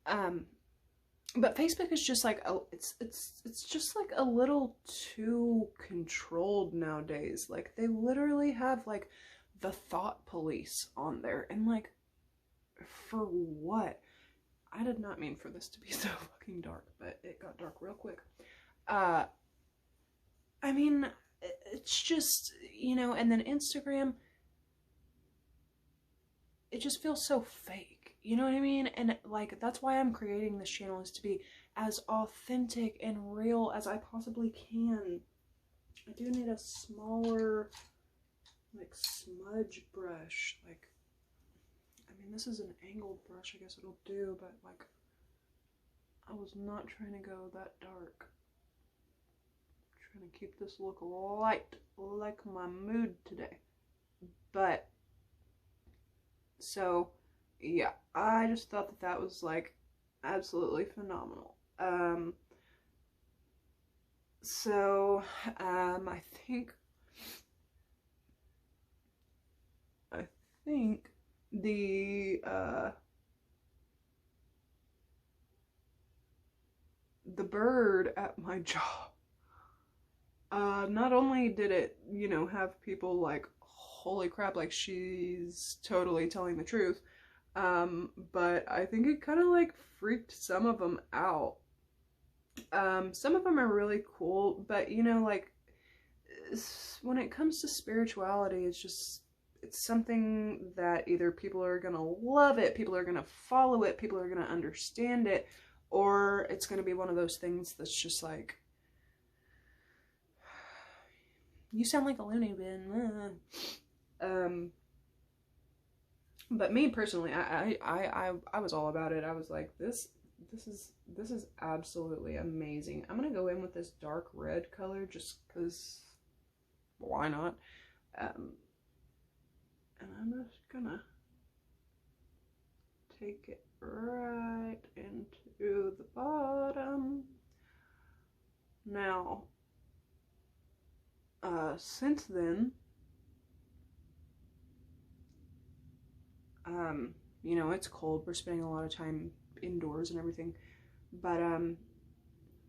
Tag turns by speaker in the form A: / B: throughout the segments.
A: Um, but Facebook is just like it's just like a little too controlled nowadays. Like they literally have like the thought police on there, and like for what? I did not mean for this to be so fucking dark, but it got dark real quick. Uh, I mean, it's just, you know, and then Instagram, it just feels so fake. You know what I mean? And like that's why I'm creating this channel, is to be as authentic and real as I possibly can. I do need a smaller like smudge brush. Like, I mean, this is an angled brush, I guess it'll do, but like I was not trying to go that dark. I'm trying to keep this look light, like my mood today. But so yeah, I just thought that that was like absolutely phenomenal. So I think I think the bird at my job, not only did it, you know, have people like, holy crap, like she's totally telling the truth, but I think it kind of like freaked some of them out. Some of them are really cool, but you know, like when it comes to spirituality, it's just, it's something that either people are gonna love it, people are gonna follow it, people are gonna understand it, or it's gonna be one of those things that's just like, you sound like a loony bin. But me personally, I was all about it. I was like, this is absolutely amazing. I'm gonna go in with this dark red color just because why not? And I'm just gonna take it right into the bottom. Now, since then, you know, it's cold. We're spending a lot of time indoors and everything. But,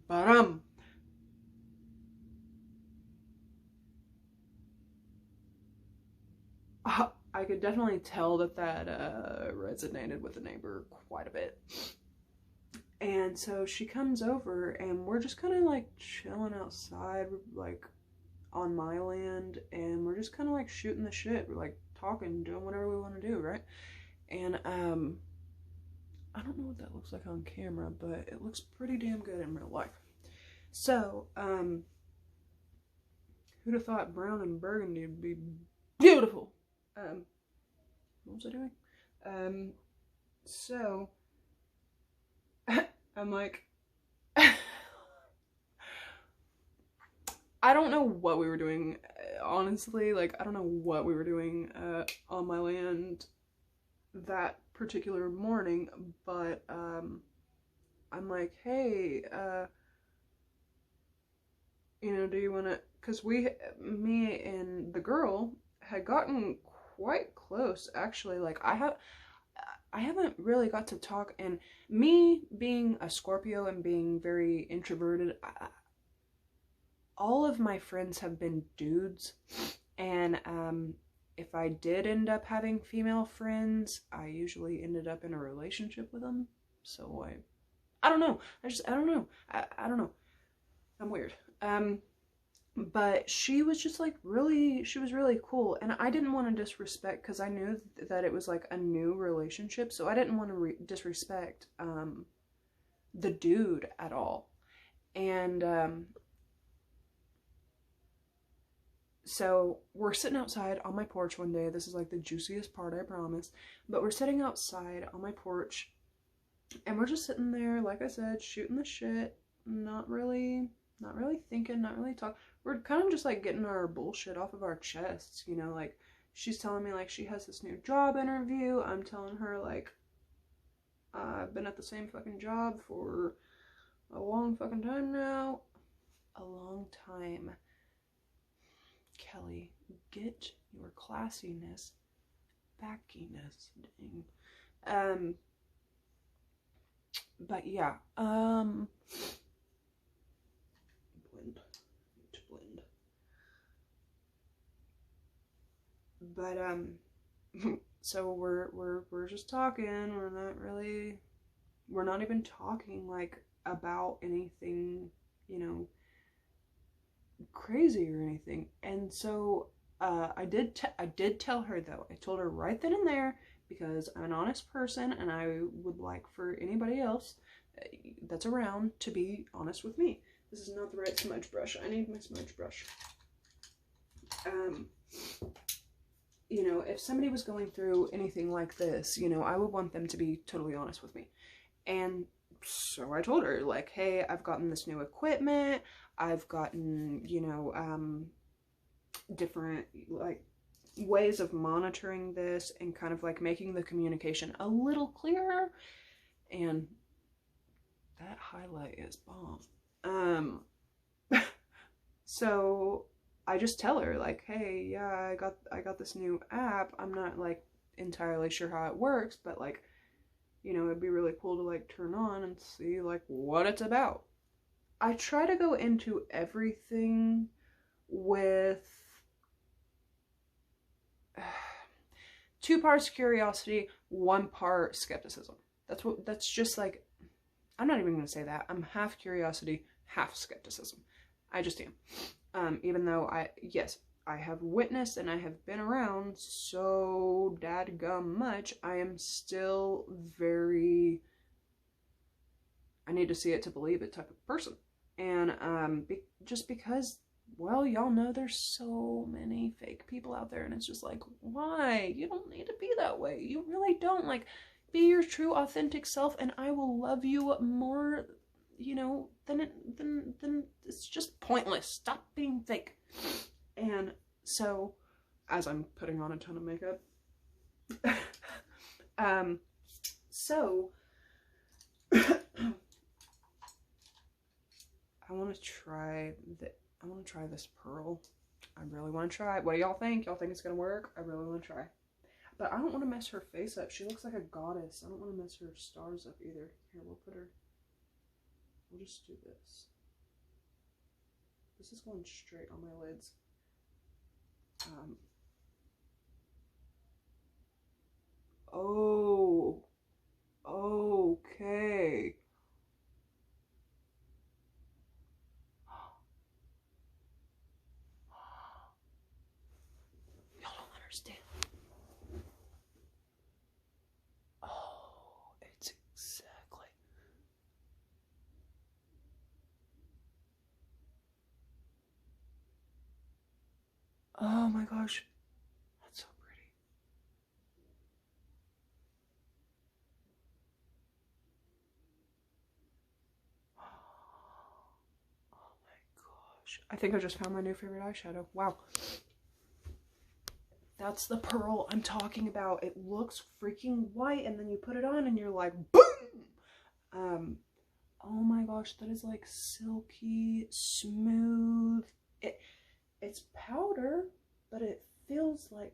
A: but, I could definitely tell that that resonated with the neighbor quite a bit. And so she comes over and we're just kind of like chilling outside, like on my land, and we're just kind of like shooting the shit. We're like talking, doing whatever we want to do, right? And I don't know what that looks like on camera, but it looks pretty damn good in real life. So, who'd have thought brown and burgundy would be beautiful? What was I doing? So I'm like, I don't know what we were doing, honestly. Like, I don't know what we were doing on my land that particular morning, but I'm like, hey, you know, do you want to? Because me and the girl had gotten quite close, actually. Like, I haven't really got to talk, and me being a Scorpio and being very introverted, all of my friends have been dudes, and if I did end up having female friends, I usually ended up in a relationship with them. So I don't know. I don't know. I don't know. I'm weird. But she was just like really, she was really cool, and I didn't want to disrespect, because I knew that it was like a new relationship, so I didn't want to disrespect the dude at all. And so we're sitting outside on my porch one day. This is like the juiciest part, I promise. But we're sitting outside on my porch, and we're just sitting there, like I said, shooting the shit, not really thinking, not really talking. We're kind of just like getting our bullshit off of our chests, you know, like she's telling me like she has this new job interview. I'm telling her like I've been at the same fucking job for a long fucking time now. A long time. Kelly, get your classiness, backiness, dang. But yeah, blend, to blend. But so we're just talking. We're not even talking like about anything, you know, crazy or anything. And so I did tell her though. I told her right then and there, because I'm an honest person and I would like for anybody else that's around to be honest with me. This is not the right smudge brush. I need my smudge brush. You know, if somebody was going through anything like this, you know, I would want them to be totally honest with me. And so I told her, like, hey, I've gotten this new equipment. I've gotten, you know, different, like, ways of monitoring this and kind of, like, making the communication a little clearer. And that highlight is bomb. So I just tell her, like, hey, yeah, I got this new app. I'm not, like, entirely sure how it works, but, like, you know, it'd be really cool to, like, turn on and see, like, what it's about. I try to go into everything with 2 parts curiosity, 1 part skepticism. That's just, like, I'm not even gonna say that. I'm half curiosity, half skepticism. I just am. Even though yes, I have witnessed and I have been around so dadgum much, I am still very, I need to see it to believe it type of person. And just because, well, y'all know there's so many fake people out there, and it's just like, why? You don't need to be that way. You really don't. Like, be your true authentic self and I will love you more, you know, then it's just pointless. Stop being fake. And so, as I'm putting on a ton of makeup, so I want to try this pearl. I really want to try it. What do y'all think? Y'all think it's gonna work? I really want to try. But I don't want to mess her face up. She looks like a goddess. I don't want to mess her stars up either. Here, we'll just do this. This is going straight on my lids. Oh, okay. Y'all don't understand. Oh, it's exactly. Oh my gosh. That's so pretty. Oh my gosh. I think I just found my new favorite eyeshadow. Wow. That's the pearl I'm talking about. It looks freaking white and then you put it on and you're like, boom! Oh my gosh, that is like silky, smooth. It's powder, but it feels like,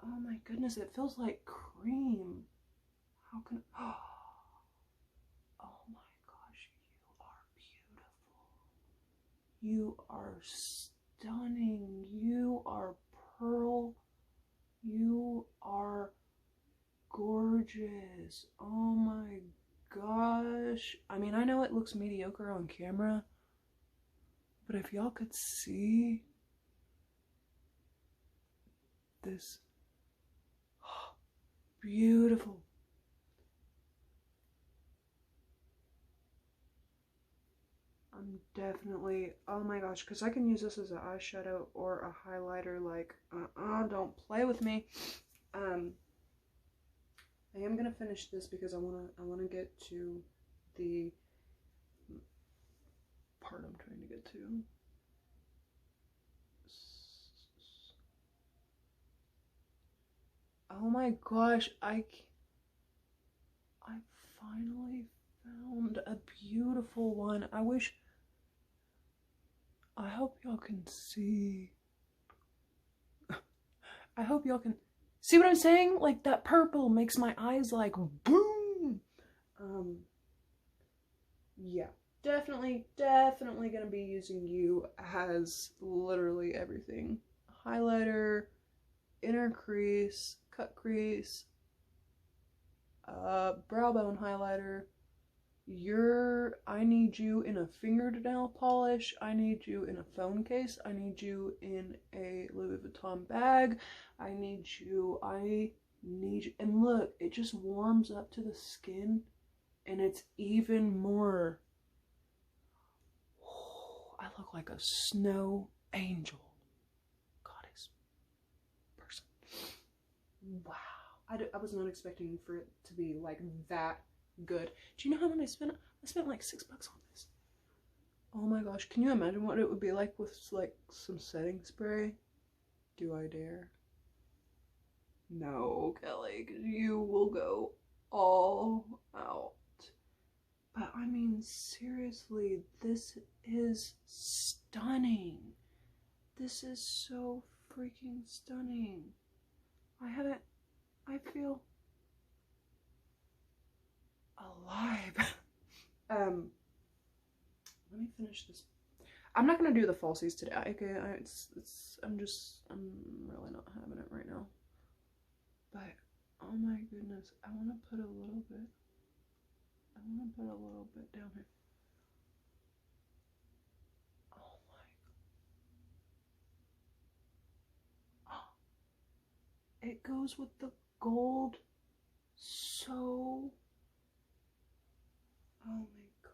A: oh my goodness, it feels like cream. How can, oh my gosh, you are beautiful. You are stunning. You are pearl. You are gorgeous. Oh my gosh. I mean, I know it looks mediocre on camera, but if y'all could see this, beautiful. I'm definitely, oh my gosh, because I can use this as an eyeshadow or a highlighter, like, don't play with me. I am gonna finish this because I wanna get to the part I'm trying to get to. Oh my gosh, I finally found a beautiful one. I hope y'all can see. I hope y'all can see what I'm saying? Like, that purple makes my eyes like boom. Yeah, definitely gonna be using you as literally everything. Highlighter, inner crease, cut crease, brow bone highlighter. I need you in a fingernail polish. I need you in a phone case. I need you in a Louis Vuitton bag. I need you, and look, it just warms up to the skin and it's even more, I look like a snow angel, goddess person. Wow. I was not expecting for it to be like that good. Do you know how much I spent? I spent like $6 on this. Oh my gosh, can you imagine what it would be like with like some setting spray? Do I dare? No, Kelly, because you will go all out. But I mean, seriously, this is stunning. This is so freaking stunning. I feel alive. Let me finish this. I'm not gonna do the falsies today. Okay, I'm really not having it right now. But oh my goodness, I want to put a little bit. I want to put a little bit down here. Oh my. Oh, it goes with the gold. So. Oh my gosh.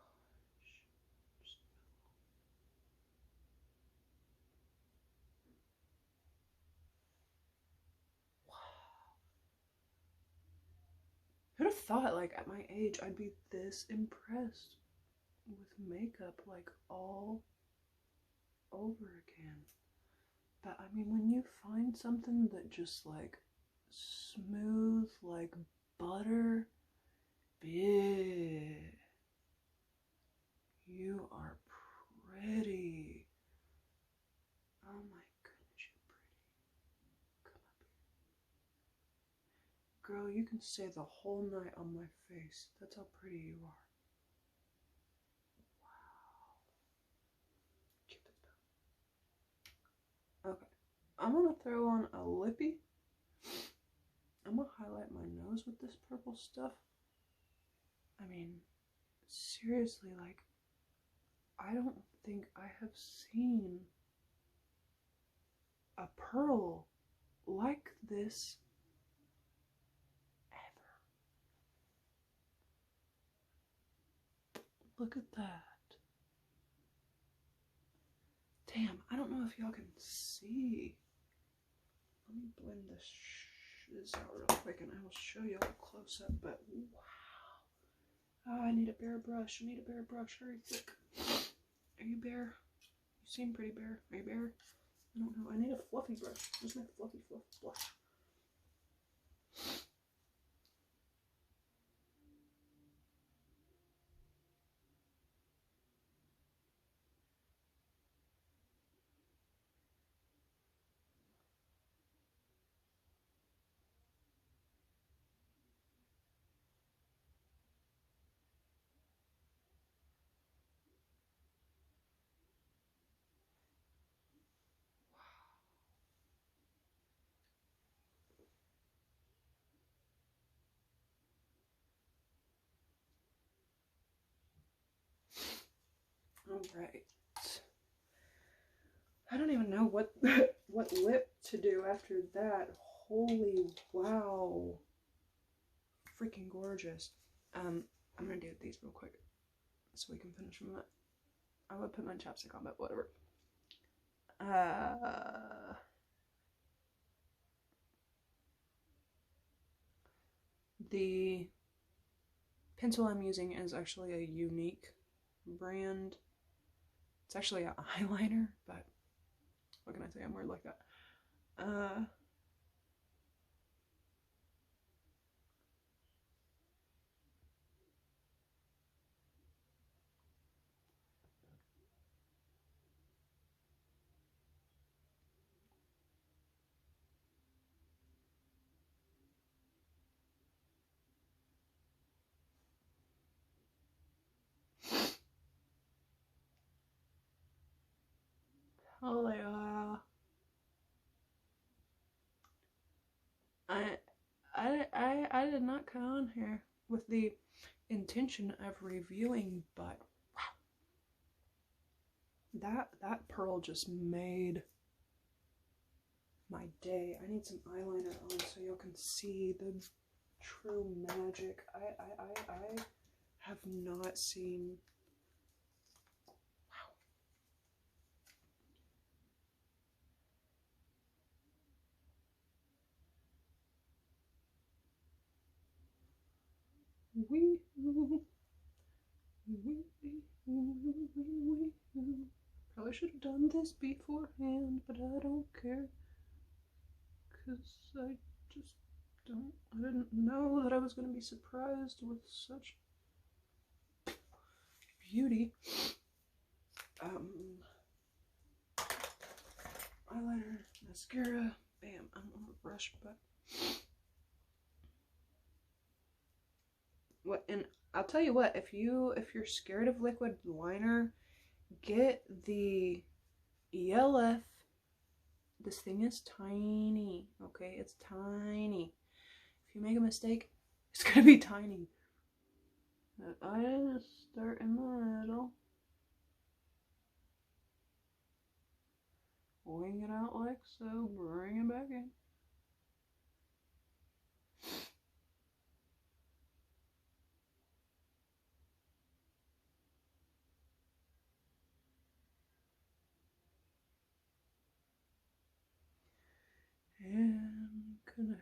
A: Wow. Who'd have thought, like, at my age, I'd be this impressed with makeup, like, all over again. But, I mean, when you find something that just, like, smooth, like butter, bitch, you are pretty. Oh my goodness, you're pretty. Come up here. Girl, you can stay the whole night on my face. That's how pretty you are. Wow. Okay. I'm gonna throw on a lippy. I'm gonna highlight my nose with this purple stuff. I mean, seriously, like, I don't think I have seen a pearl like this ever. Look at that. Damn, I don't know if y'all can see. Let me blend this out real quick and I will show y'all a close up, but wow. Oh, I need a bare brush. I need a bare brush. Hurry quick. Are you bare? You seem pretty bare. Are you bare? I don't know. I need a fluffy brush. Where's my fluffy brush? All right. I don't even know what what lip to do after that. Holy wow. Freaking gorgeous. I'm gonna do these real quick so we can finish from that. I would put my chapstick on, but whatever. The pencil I'm using is actually a Unique brand. It's actually an eyeliner, but what can I say? I'm weird like that. Oh, they are. I did not come on here with the intention of reviewing, but wow, that pearl just made my day. I need some eyeliner on so y'all can see the true magic. I have not seen. Probably should have done this beforehand, but I don't care. Because I just don't. I didn't know that I was going to be surprised with such beauty. Eyeliner, mascara, bam. I'm on a brush, but. What, and I'll tell you what, if you're scared of liquid liner, get the ELF. This thing is tiny, okay? It's tiny. If you make a mistake, it's gonna be tiny. But I just start in the middle. Wing it out like so, bring it back in. And connect.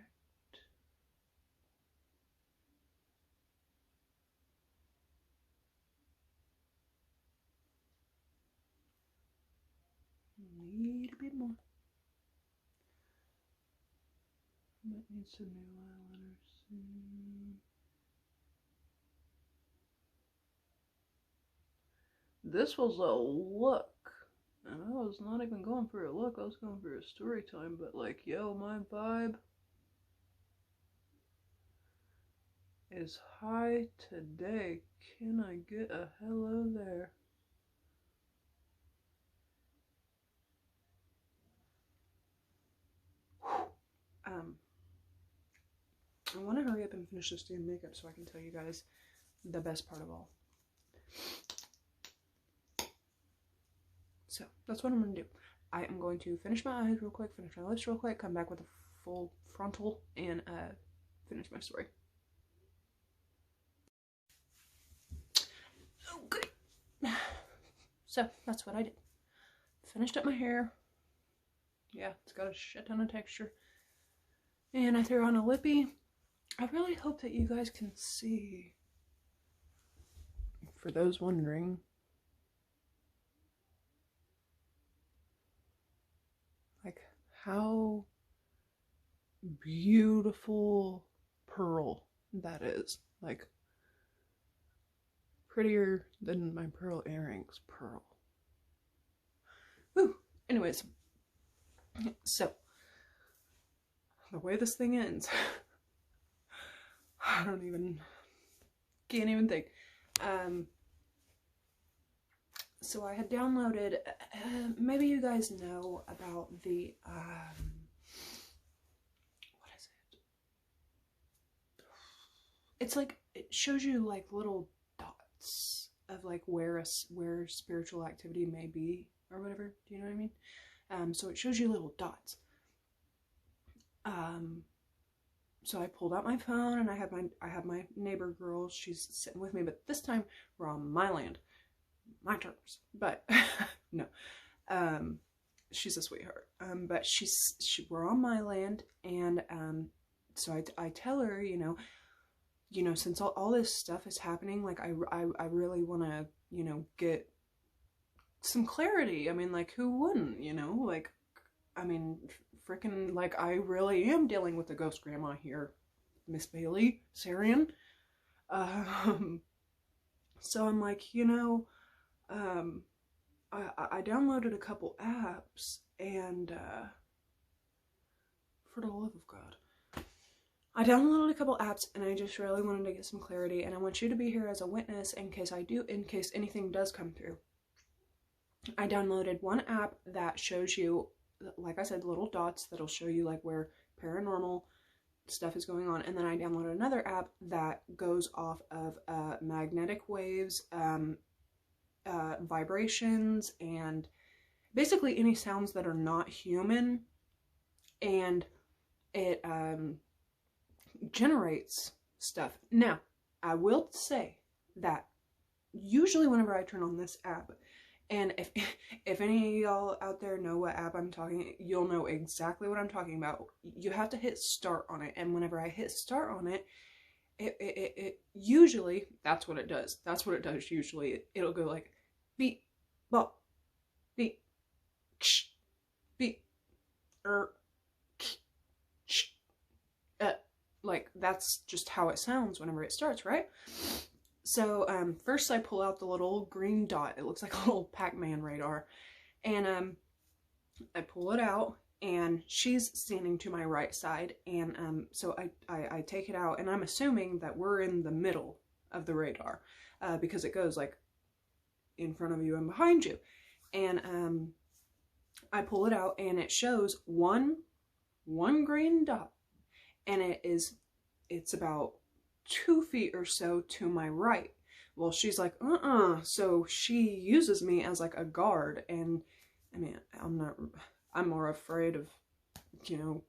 A: Need a bit more. Might need some new eyeliner soon. This was a look. And I was not even going for a look, I was going for a story time, but like, yo, my vibe is high today. Can I get a hello there? I want to hurry up and finish this damn makeup so I can tell you guys the best part of all. So that's what I'm going to do. I am going to finish my eyes real quick, finish my lips real quick, come back with a full frontal, and finish my story. Okay. So that's what I did. Finished up my hair. Yeah, it's got a shit ton of texture. And I threw on a lippy. I really hope that you guys can see. For those wondering, like how beautiful pearl that is. Like prettier than my pearl earrings pearl. Woo! Anyways, so the way this thing ends, I can't even think. So I had downloaded, maybe you guys know about the, what is it? It's like, it shows you like little dots of like where spiritual activity may be or whatever. Do you know what I mean? So it shows you little dots. So I pulled out my phone and I have my neighbor girl. She's sitting with me, but this time we're on my land, my terms. But no, she's a sweetheart. But we're on my land, and so I tell her, you know, since all this stuff is happening, like I really want to, you know, get some clarity. I mean, like, who wouldn't, you know? Like, I mean, freaking, like, I really am dealing with the ghost grandma here, Miss Bailey Sarian. So I'm like, you know, I downloaded a couple apps, and for the love of God, I downloaded a couple apps, and I just really wanted to get some clarity, and I want you to be here as a witness in case anything does come through. I downloaded one app that shows you, like I said, little dots that'll show you like where paranormal stuff is going on. And then I downloaded another app that goes off of magnetic waves, vibrations, and basically any sounds that are not human. And it generates stuff. Now, I will say that usually whenever I turn on this app, and if any of y'all out there know what app I'm talking, you'll know exactly what I'm talking about. You have to hit start on it, and whenever I hit start on it, it usually, that's what it does. That's what it does usually. It'll go like beep, bop, beep, ksh, beep, ksh, like that's just how it sounds whenever it starts, right? So first I pull out the little green dot. It looks like a little Pac-Man radar. And I pull it out, and she's standing to my right side. And so I take it out, and I'm assuming that we're in the middle of the radar because it goes like in front of you and behind you. And I pull it out, and it shows one green dot. And it's about 2 feet or so to my right. Well, she's like, so she uses me as like a guard. And I mean, I'm more afraid of, you know,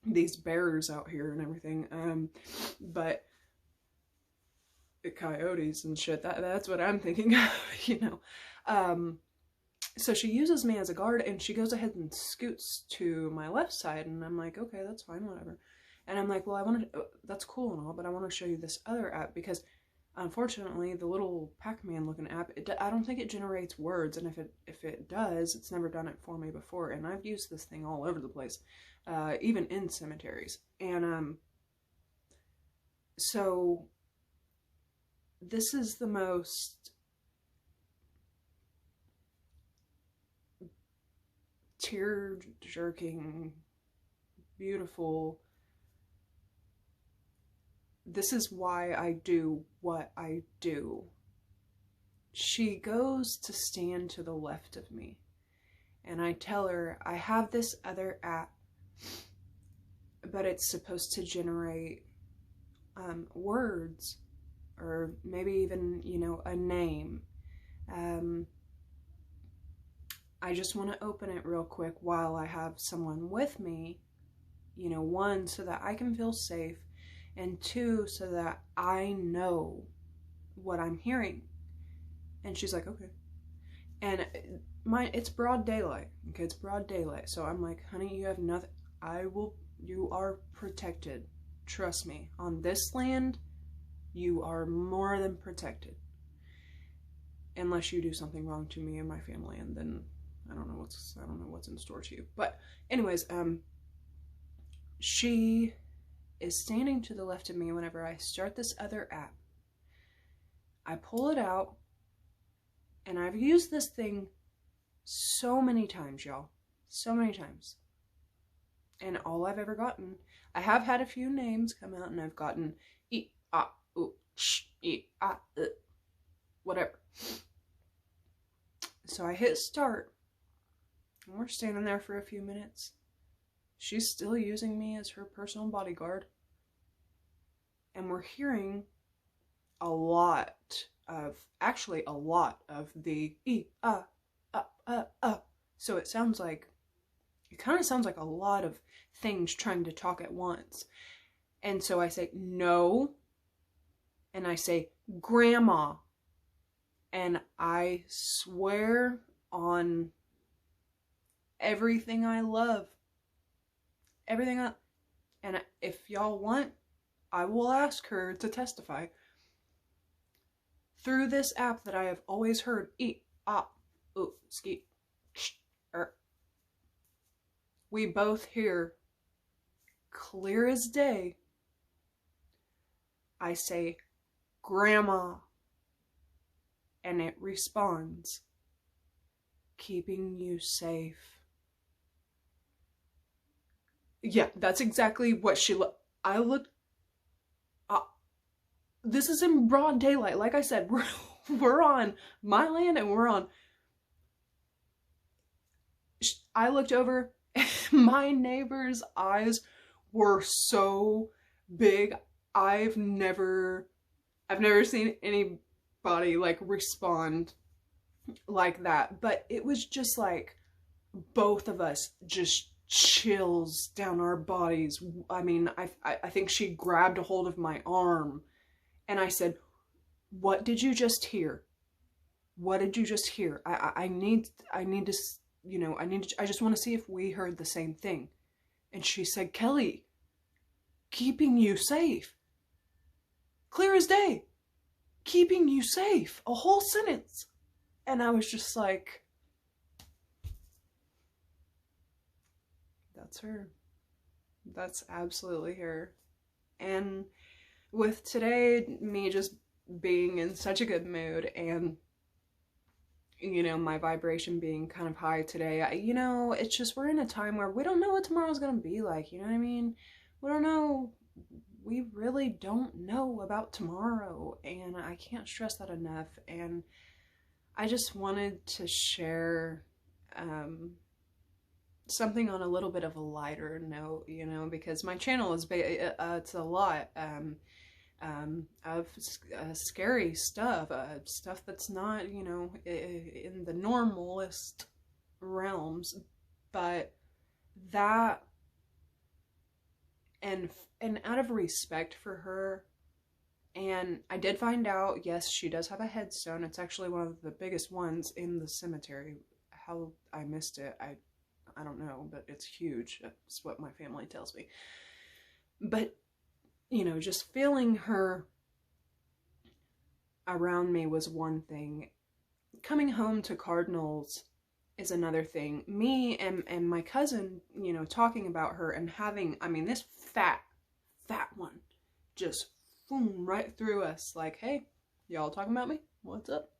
A: these bears out here and everything. But the coyotes and shit, that's what I'm thinking of, you know. So she uses me as a guard, and she goes ahead and scoots to my left side, and I'm like, okay, that's fine, whatever. And I'm like, well, that's cool and all, but I want to show you this other app, because unfortunately the little Pac-Man looking app, I don't think it generates words, and if it does, it's never done it for me before, and I've used this thing all over the place, even in cemeteries. And so this is the most tear-jerking, beautiful. This is why I do what I do. She goes to stand to the left of me, and I tell her I have this other app, but it's supposed to generate words, or maybe even, you know, a name. I just want to open it real quick while I have someone with me, you know, 1, so that I can feel safe, and 2, so that I know what I'm hearing. And she's like, okay. And it's broad daylight. Okay, it's broad daylight. So I'm like, honey, you have nothing. You are protected. Trust me. On this land, you are more than protected. Unless you do something wrong to me and my family, and then I don't know what's in store to you. But anyways, she is standing to the left of me whenever I start this other app. I pull it out, and I've used this thing so many times, y'all. So many times. And all I've ever gotten, I have had a few names come out, and I've gotten whatever. So I hit start, and we're standing there for a few minutes. She's still using me as her personal bodyguard. And we're hearing a lot of the So it kind of sounds like a lot of things trying to talk at once. And so I say, no. And I say, grandma. And I swear on everything I love. And if y'all want, I will ask her to testify. Through this app that I have always heard, ski, we both hear clear as day. I say, grandma. And it responds, keeping you safe. Yeah, that's exactly what she this is in broad daylight. Like I said, we're on my land, and we're on I looked over, my neighbor's eyes were so big. I've never seen anybody like respond like that, but it was just like both of us just chills down our bodies. I mean, I think she grabbed a hold of my arm and I said, "What did you just hear? What did you just hear? I need to, you know, I just want to see if we heard the same thing." And she said, "Kelly, keeping you safe." Clear as day. Keeping you safe. A whole sentence. And I was just like, that's her. That's absolutely her. And with today, me just being in such a good mood and, you know, my vibration being kind of high today, you know, it's just, we're in a time where we don't know what tomorrow's gonna be like, you know what I mean? We don't know. We really don't know about tomorrow, and I can't stress that enough. And I just wanted to share something on a little bit of a lighter note, you know, because my channel is it's a lot of scary stuff, stuff that's not, you know, in the normalist realms, but that and out of respect for her. And I did find out, yes, she does have a headstone. It's actually one of the biggest ones in the cemetery. How I missed it, I don't know, but it's huge. That's what my family tells me. But, you know, just feeling her around me was one thing. Coming home to Cardinals is another thing. Me and my cousin, you know, talking about her and having, I mean, this fat one just boom right through us, like, hey, y'all talking about me? What's up?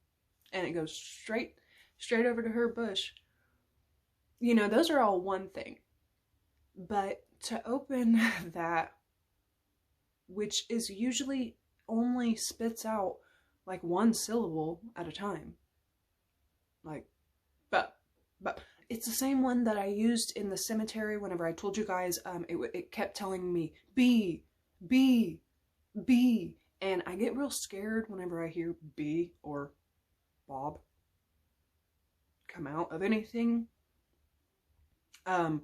A: And it goes straight over to her bush. You know, those are all one thing. But to open that, which is usually only spits out like one syllable at a time. Like, but it's the same one that I used in the cemetery whenever I told you guys, it kept telling me, B, and I get real scared whenever I hear B or Bob come out of anything. And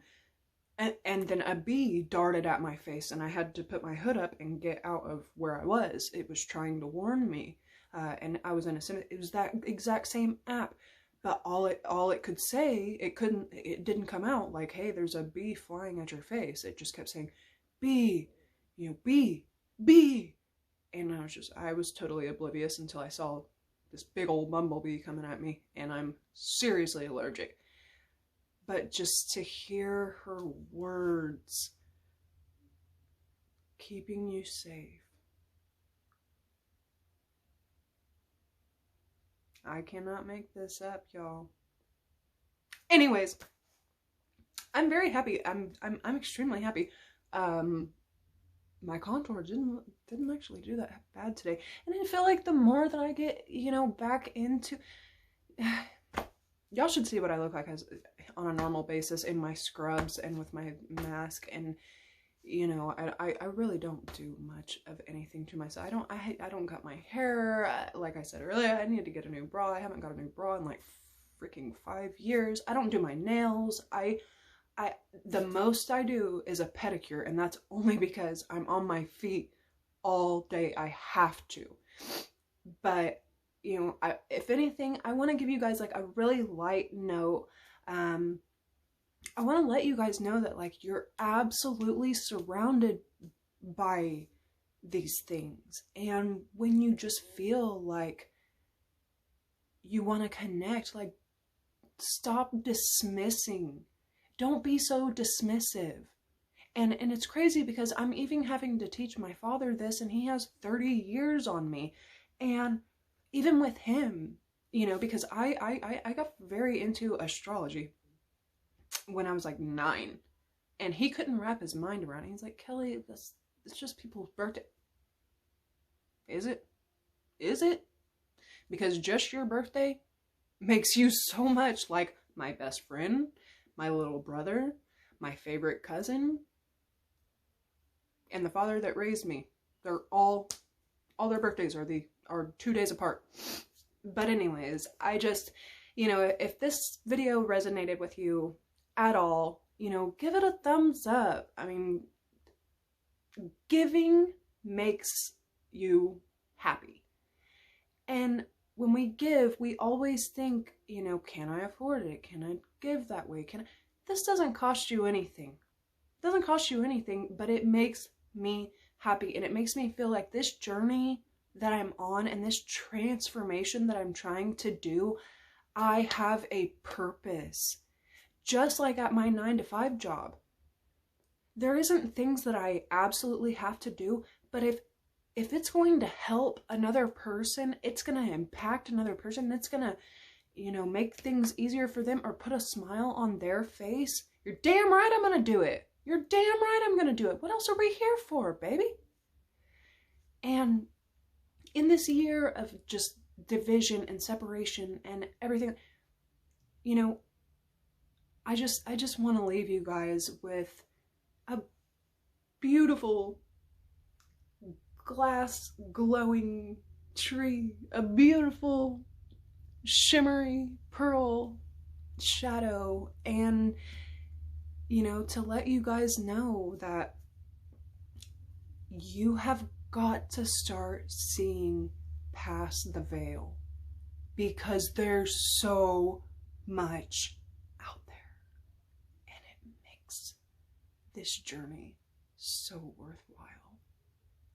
A: then a bee darted at my face and I had to put my hood up and get out of where I was. It was trying to warn me. And I was in a cemetery. It was that exact same app. But all it could say, it didn't come out like, hey, there's a bee flying at your face. It just kept saying, bee, you know, bee. And I was totally oblivious until I saw this big old bumblebee coming at me, and I'm seriously allergic. But just to hear her words, keeping you safe. I cannot make this up, y'all. Anyways, I'm very happy. I'm extremely happy. My contour didn't actually do that bad today. And I feel like the more that I get, you know, back into, y'all should see what I look like on a normal basis in my scrubs and with my mask. And, you know, I really don't do much of anything to myself. I don't cut my hair. Like I said earlier, I need to get a new bra. I haven't got a new bra in like freaking 5 years. I don't do my nails. The most I do is a pedicure, and that's only because I'm on my feet all day. I have to. But, you know, if anything, I want to give you guys like a really light note. I want to let you guys know that, like, you're absolutely surrounded by these things. And when you just feel like you want to connect, like, stop dismissing. Don't be so dismissive. And it's crazy because I'm even having to teach my father this, and he has 30 years on me. And even with him, you know, because I got very into astrology when I was like 9, and he couldn't wrap his mind around it. He's like, Kelly, it's just people's birthday. Is it? Is it? Because just your birthday makes you so much like my best friend, my little brother, my favorite cousin, and the father that raised me. They're all their birthdays are 2 days apart. But anyways, I just, you know, if this video resonated with you at all, you know, give it a thumbs up. I mean, giving makes you happy. And when we give, we always think, you know, can I afford it? Can I give that way? This doesn't cost you anything. It doesn't cost you anything, but it makes me happy. And it makes me feel like this journey that I'm on and this transformation that I'm trying to do, I have a purpose. Just like at my 9-to-5 job. There isn't things that I absolutely have to do, but if it's going to help another person, it's going to impact another person, it's going to, you know, make things easier for them or put a smile on their face, you're damn right I'm going to do it. You're damn right I'm going to do it. What else are we here for, baby? And in this year of just division and separation and everything, you know, I just want to leave you guys with a beautiful glass glowing tree, a beautiful shimmery pearl shadow, and, you know, to let you guys know that you have got to start seeing past the veil, because there's so much out there, and it makes this journey so worthwhile.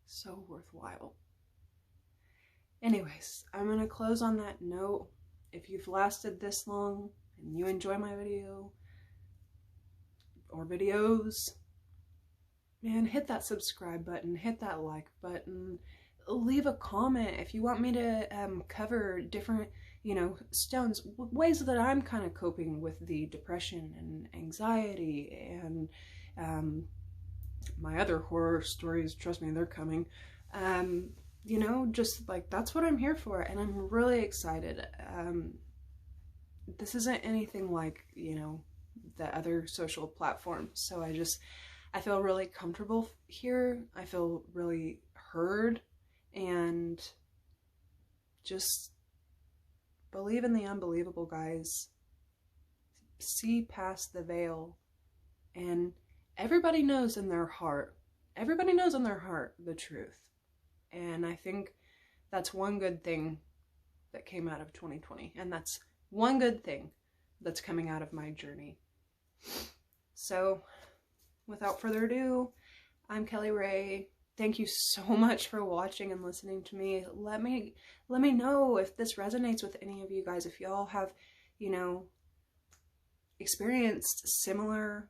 A: So worthwhile. Anyways, I'm gonna close on that note. If you've lasted this long and you enjoy my video or videos, man, hit that subscribe button, hit that like button, leave a comment if you want me to cover different, you know, stones, ways that I'm kind of coping with the depression and anxiety and my other horror stories. Trust me, they're coming. You know, just like, that's what I'm here for, and I'm really excited. This isn't anything like, you know, the other social platforms, so I feel really comfortable here. I feel really heard, and just believe in the unbelievable, guys. See past the veil, and everybody knows in their heart the truth. And I think that's one good thing that came out of 2020, and that's one good thing that's coming out of my journey. So without further ado, I'm Kelly Ray. Thank you so much for watching and listening to me. Let me know if this resonates with any of you guys, if y'all have, you know, experienced similar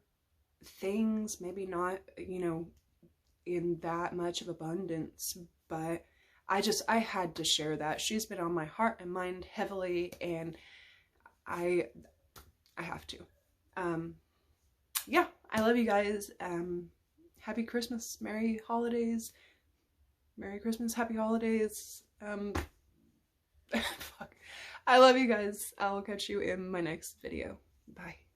A: things, maybe not, you know, in that much of abundance, but I had to share that. She's been on my heart and mind heavily, and I have to. Yeah, I love you guys. Happy Christmas, Merry Holidays. Merry Christmas, Happy Holidays. Fuck. I love you guys. I'll catch you in my next video. Bye.